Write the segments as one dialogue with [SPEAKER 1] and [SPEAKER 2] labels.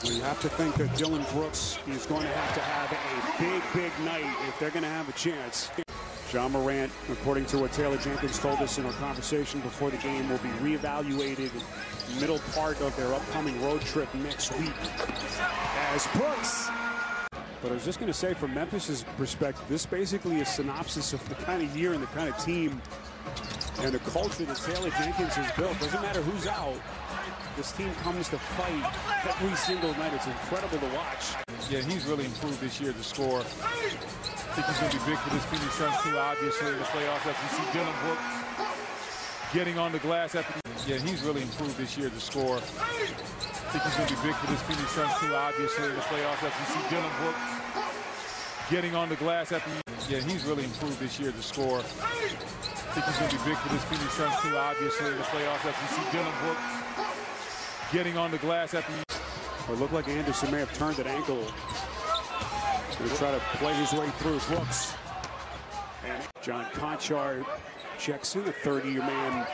[SPEAKER 1] Well, you have to think that Dillon Brooks is going to have a big night if they're going to have a chance. John Morant, according to what Taylor Jenkins told us in our conversation before the game, will be reevaluated middle part of their upcoming road trip next week. As Brooks. But I was just going to say, from Memphis' perspective, this basically is a synopsis of the kind of year and the kind of team and the culture that Taylor Jenkins has built. Doesn't matter who's out. This team comes to fight every single night. It's incredible to watch.
[SPEAKER 2] Yeah, he's really improved this year to score. I think he's going to be big for this Phoenix Suns too, obviously, in the playoffs. As you see Dillon Brooks getting on the glass after. Yeah, he's really improved this year to score. I think he's going to be big for this Phoenix Suns too, obviously, in the playoffs. As you see Dillon Brooks getting on the glass after. Yeah, he's really improved this year to score. I think he's going to be big for this Phoenix Suns too, obviously, in the playoffs. As you see Dillon Brooks getting on the glass after.
[SPEAKER 1] It looked like Anderson may have turned an ankle. He'll try to play his way through. Brooks. And John Conchar checks in, a third-year man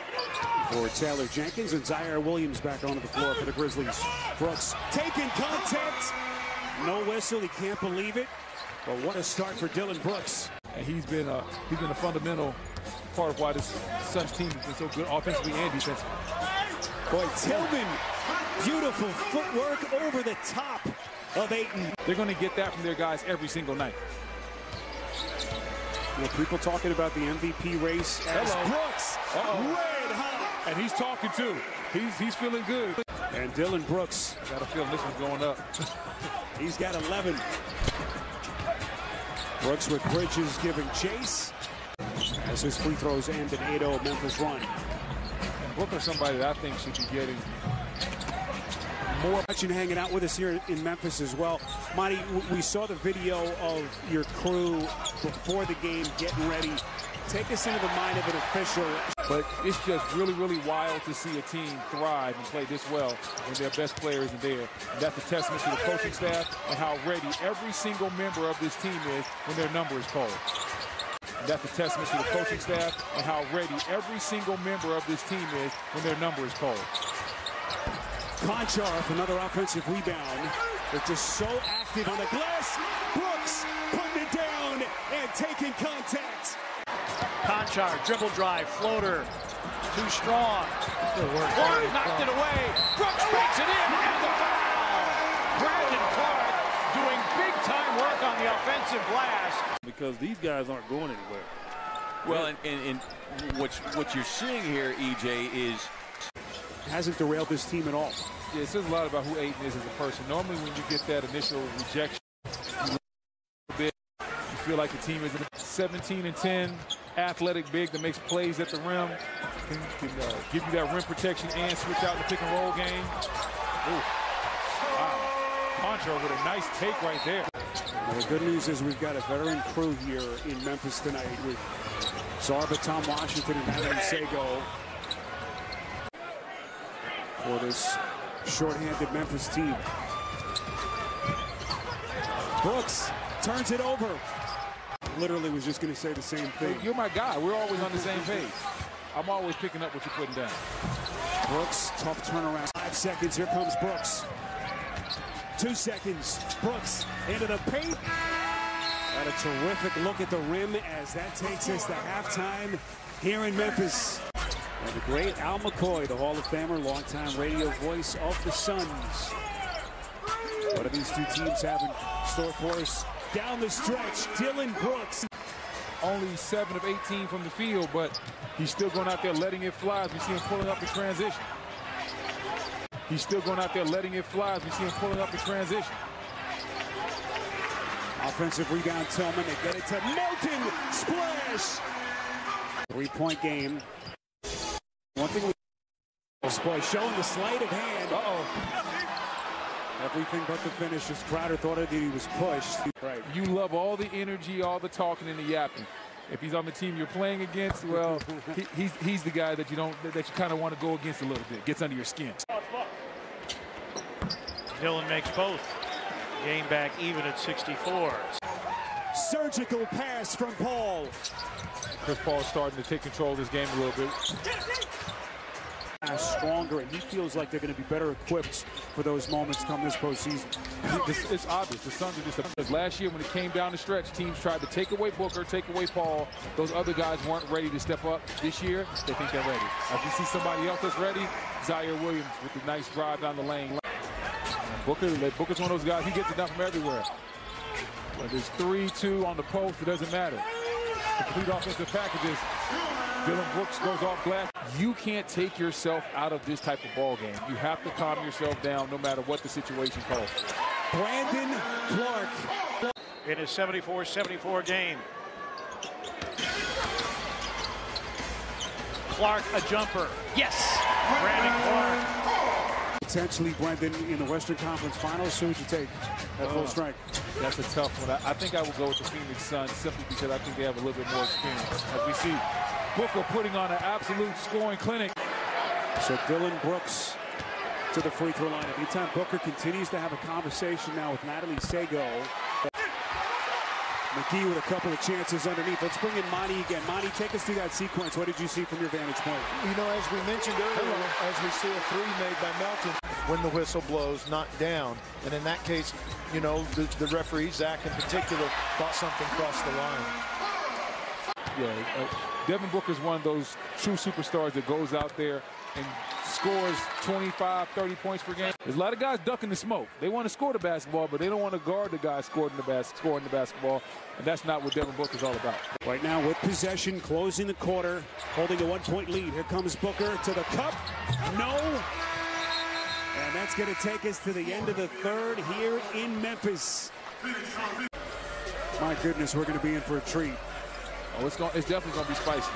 [SPEAKER 1] for Taylor Jenkins. And Zaire Williams back onto the floor for the Grizzlies. Brooks taking contact. No whistle. He can't believe it. But what a start for Dillon Brooks.
[SPEAKER 2] And he's been a fundamental part of why this Suns team has been so good offensively and defensively.
[SPEAKER 1] Boy, Tillman, beautiful footwork over the top of Ayton.
[SPEAKER 2] They're going to get that from their guys every single night.
[SPEAKER 1] You know, people talking about the MVP race as Brooks, red hot.
[SPEAKER 2] And he's talking too. He's feeling good.
[SPEAKER 1] And Dillon Brooks.
[SPEAKER 2] Got a feeling this one's going up.
[SPEAKER 1] He's got 11. Brooks with Bridges giving chase as his free throws end an 8-0 Memphis run.
[SPEAKER 2] And Brooks is somebody that I think should be getting more.
[SPEAKER 1] And hanging out with us here in Memphis as well. Monty, we saw the video of your crew before the game getting ready. Take us into the mind of an official.
[SPEAKER 2] But it's just really wild to see a team thrive and play this well when their best players are there. And that's a testament to the coaching staff and how ready every single member of this team is when their number is called. And that's a testament to the coaching staff and how ready every single member of this team is when their number is called.
[SPEAKER 1] Conchar for another offensive rebound. They're just so active on the glass. Brooks putting it down and taking contact.
[SPEAKER 3] Conchar, dribble drive, floater, too strong. Clark knocked it away. Brooks breaks it in, and the foul. Brandon Clark doing big-time work on the offensive glass.
[SPEAKER 4] Because these guys aren't going anywhere.
[SPEAKER 5] Well, and what you're seeing here, EJ, is
[SPEAKER 1] hasn't derailed this team at all.
[SPEAKER 2] Yeah, it says a lot about who Ayton is as a person. Normally when you get that initial rejection, you feel like the team is 17-10, athletic big that makes plays at the rim, can give you that rim protection and switch out in the pick and roll game. Ooh. Wow. Conchar with a nice take right there.
[SPEAKER 1] Well, the good news is we've got a veteran crew here in Memphis tonight with Zarba, Tom Washington, and Adam Sego for this shorthanded Memphis team. Brooks turns it over. Literally was just going to say the same thing.
[SPEAKER 2] You're my guy. We're always on the same page. I'm always picking up what you're putting down.
[SPEAKER 1] Brooks, tough turnaround. 5 seconds. Here comes Brooks. 2 seconds. Brooks into the paint. Got a terrific look at the rim as that takes us to halftime here in Memphis. And the great Al McCoy, the Hall of Famer, longtime radio voice of the Suns. What do these two teams have in store for us? Down the stretch, Dillon Brooks.
[SPEAKER 2] Only 7 of 18 from the field, but he's still going out there letting it fly as we see him pulling up the transition. He's still going out there letting it fly as we see him pulling up the transition.
[SPEAKER 1] Offensive rebound, Tillman. They get it to Melton. Splash. 3-point game. One thing we boy showing the sleight of hand. Everything but the finish. As Crowder thought that he was pushed. Right.
[SPEAKER 2] You love all the energy, all the talking and the yapping. If he's on the team you're playing against, well, he's the guy that you kind of want to go against a little bit. Gets under your skin.
[SPEAKER 3] Dillon makes both. Game back even at 64.
[SPEAKER 1] Surgical pass from Paul.
[SPEAKER 2] Chris Paul starting to take control of this game a little bit.
[SPEAKER 1] fast, stronger, and he feels like they're going to be better equipped for those moments come this postseason.
[SPEAKER 2] It's obvious. The Suns are just because last year when it came down the stretch, teams tried to take away Booker, take away Paul. Those other guys weren't ready to step up. This year, they think they're ready. As you see somebody else that's ready, Zaire Williams with the nice drive down the lane. Booker's one of those guys, he gets it done from everywhere. Whether it's 3-2 on the post, it doesn't matter. Complete offensive packages. Dillon Brooks goes off glass. You can't take yourself out of this type of ball game. You have to calm yourself down no matter what the situation calls.
[SPEAKER 1] Brandon Clark.
[SPEAKER 3] In his 74-74 game. Clark, a jumper. Yes! Brandon Clark.
[SPEAKER 1] Potentially, Brendan, in the Western Conference Finals. Who would you take at full strength?
[SPEAKER 2] That's a tough one. I think I would go with the Phoenix Suns simply because I think they have a little bit more experience. As we see Booker putting on an absolute scoring clinic.
[SPEAKER 1] So Dillon Brooks to the free throw line. Anytime Booker continues to have a conversation now with Natalie Sago. McGee with a couple of chances underneath. Let's bring in Monty again. Monty, take us through that sequence. What did you see from your vantage point?
[SPEAKER 6] You know, as we mentioned earlier, as we see a three made by Melton, when the whistle blows, not down. And in that case, you know, the referee, Zach in particular, thought something crossed the line.
[SPEAKER 2] Yeah, Devin Booker is one of those true superstars that goes out there and scores 25, 30 points per game. There's a lot of guys ducking the smoke. They want to score the basketball, but they don't want to guard the guy scoring the basketball, and that's not what Devin Booker is all about.
[SPEAKER 1] Right now with possession, closing the quarter, holding a 1-point lead. Here comes Booker to the cup. No. And that's going to take us to the end of the third here in Memphis. My goodness, we're going to be in for a treat.
[SPEAKER 2] Oh, it's definitely going to be spicy.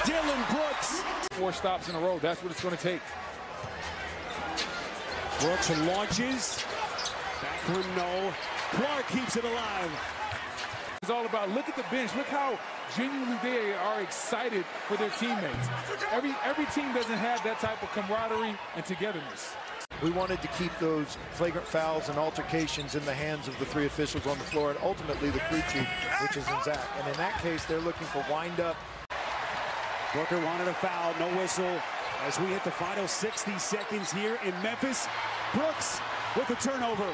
[SPEAKER 1] Dillon Brooks.
[SPEAKER 2] 4 stops in a row. That's what it's going to take.
[SPEAKER 1] Brooks launches. Back rim, no. Clark keeps it alive.
[SPEAKER 2] It's all about, look at the bench. Look how genuinely they are excited for their teammates. Every team doesn't have that type of camaraderie and togetherness.
[SPEAKER 6] We wanted to keep those flagrant fouls and altercations in the hands of the 3 officials on the floor, and ultimately the crew chief, which is in Zach. And in that case, they're looking for wind-up.
[SPEAKER 1] Booker wanted a foul, no whistle. As we hit the final 60 seconds here in Memphis, Brooks with a turnover.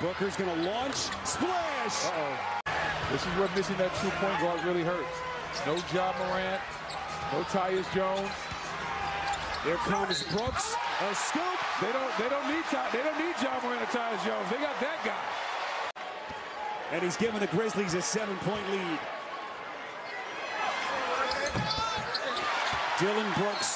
[SPEAKER 1] Booker's going to launch, splash!
[SPEAKER 2] This is where missing that 2-point guard really hurts. No Ja Morant, no Tyus Jones.
[SPEAKER 1] Here comes Brooks, a scoop.
[SPEAKER 2] They don't need Ja Morant or Tyus Jones. They got that guy.
[SPEAKER 1] And he's giving the Grizzlies a 7-point lead. Dillon Brooks